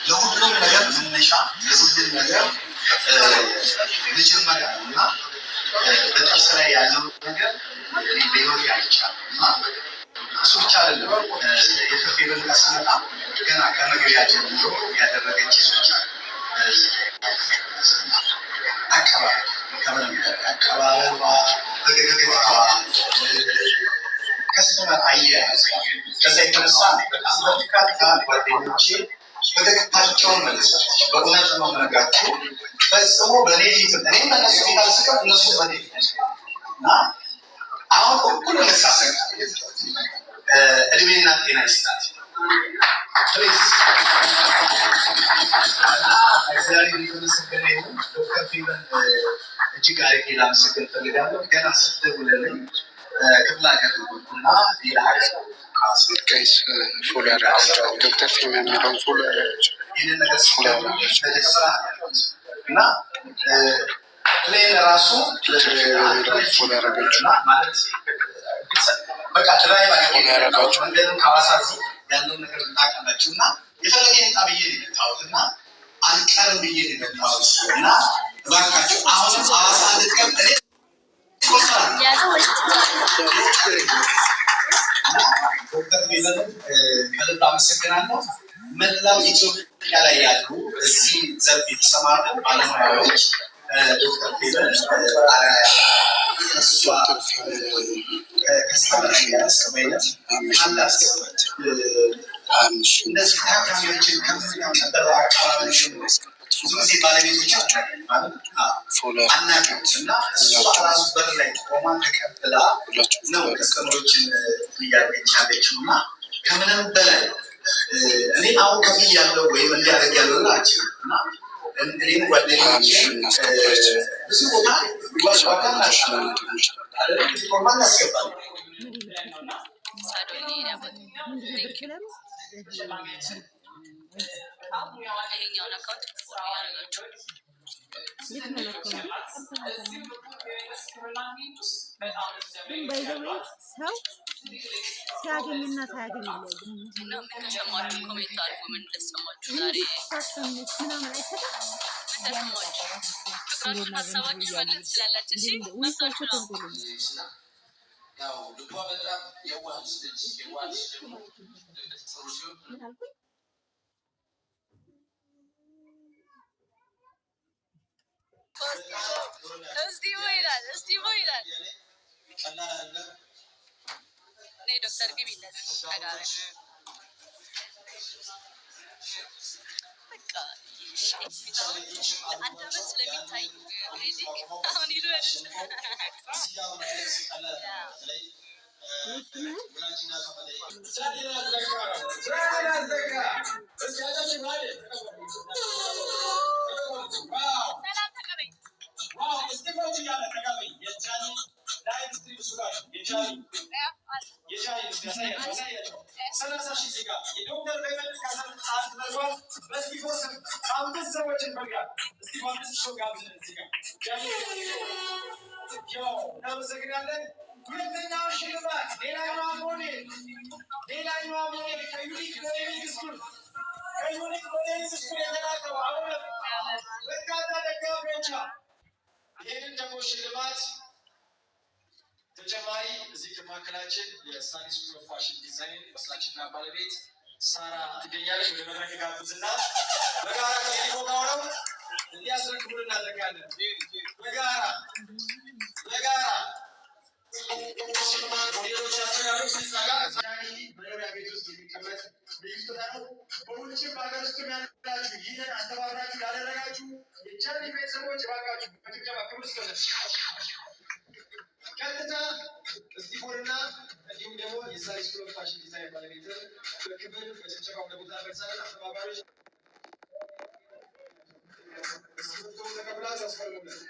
ለሁሉም ነገር መነሻ ለሁሉም ነገር መጀመሪያ ነውና በጥርስ ላይ ያለው ነገር በህይወት ያልቻለው እና እሱ ብቻ አይደለም። የትርፍ የበላ ስመጣ ገና ከመግቢያ ጀምሮ ያደረገች ሰዎች አቀባበል አቀባበሏ በገገገቷ ከስተመር አያያዝ ከዛ የተነሳ በጣም በርካታ ጓደኞቼ ፈገግታቸውን መልሳለች። በእውነት ነው የምነግራችሁ ፈጽሞ በእኔ ፊት እኔ በእነሱ ፊት አልስቅም፣ እነሱ በእኔ ፊት እና አሁን ሁሉ መሳሰቅ እድሜና ጤና ይስጣት። እግዚአብሔር የተመሰገነ ይሁን። ዶክተር ፌቨን እጅግ አድርጌ ላመሰግን እፈልጋለሁ። ገና ስትደውልልኝ ክፍለ ሀገር እና ሌላ ጋይስ ፎሎ ያደረጋቸው ዶክተር ፊልም የሚለውን ፎሎ ያደረጋቸው ይህንን ነገር ስራ እና ፕሌን ራሱ ፎሎ ያደረጋቸው ማለት በቃ ድራይቭ ያደረጋቸው መንገዱን ከሐዋሳ ያለውን ነገር ታውቃላችሁ እና የተለየ ህንፃ ብዬ ነው የመጣሁት እና አልቀርም ብዬ ነው የመጣሁት እና እባካችሁ አሁንም ሐዋሳ እንድትቀር ዶክተር ፌቨን ከልብ አመሰግናለሁ። መላው ኢትዮጵያ ላይ ያሉ እዚህ ዘርፍ የተሰማሩ ባለሙያዎች ዶክተር ፌቨን አርአያ እሷ ከስተመር ያስቀበይነት አላስገባት እነዚህ ታካሚዎችን ከፍተኛ ቀጠሮ አካባቢዎችን ብዙ ጊዜ ባለቤቶቻቸው አናውቅም እና እሷ ራሱ በር ላይ ቆማ ተቀብላ ነው ከስተመሮችን እያገኘች ያለችው እና ከምንም በላይ እኔ አሁን ከፍል ያለው ወይም እንዲያደርግ ያለው ናቸው እና እኔም ጓደኞቼ ብዙ ቦታ ዋጋ ናቸው ፎርማ እናስገባለን። ይሄኛውን አካውንት ፎሎ ያደረጋችሁ ሰው ሲያገኝና ሳያገኝ ከሰማችሁ ኮሜንት አድርጉ። ምን እንደሰማችሁ ዛሬ ምናምን አይሰጥም። ፍቅራችሁን ሀሳባችሁ ማለት ትችላላችሁ። እሺ መሳችሁ ነው። እስቲ ይላል እኔ ዶክተር ግቢ እንደዚህ ተጋረ በቃ አንድ አመት ስለሚታይ አሁን ይሉ ሁለተኛው ሽልማት ሌላኛው ሞዴል ከዩኒክ ሞዴል ስኩል የተላከው አሁን በርካታ ደጋፊዎች ነው። ይህንን ደግሞ ሽልማት ተጨማሪ እዚህ ከማዕከላችን የሳኒ ስኩል ኦፍ ፋሽን ዲዛይን መስራችና ባለቤት ሳራ ትገኛለች። ወደ መድረክ ጋብዝና በጋራ ከዚህ እናደርጋለን በጋራ በጋራ መኖሪያ ቤት ውስጥ የሚቀመጥ ልዩስታ ነው። በውጭ በሀገር ውስጥ ያላችሁ ይህንን አስተባብራችሁ ያደረጋችሁ የቻሌ ቤተሰቦች እባካችሁ በጭብጨባ ክብር ስጡለት። ቀጥታ እስጢፎንና እንዲሁም ደግሞ የሳሪስ ክሎት ፋሽን ዲዛይን ባለቤት በክብር በጭብጨባ ወደ ቦታ ደርሰናል። አስተባባሪዎች ተቀብላችሁ አስፈልጉለት።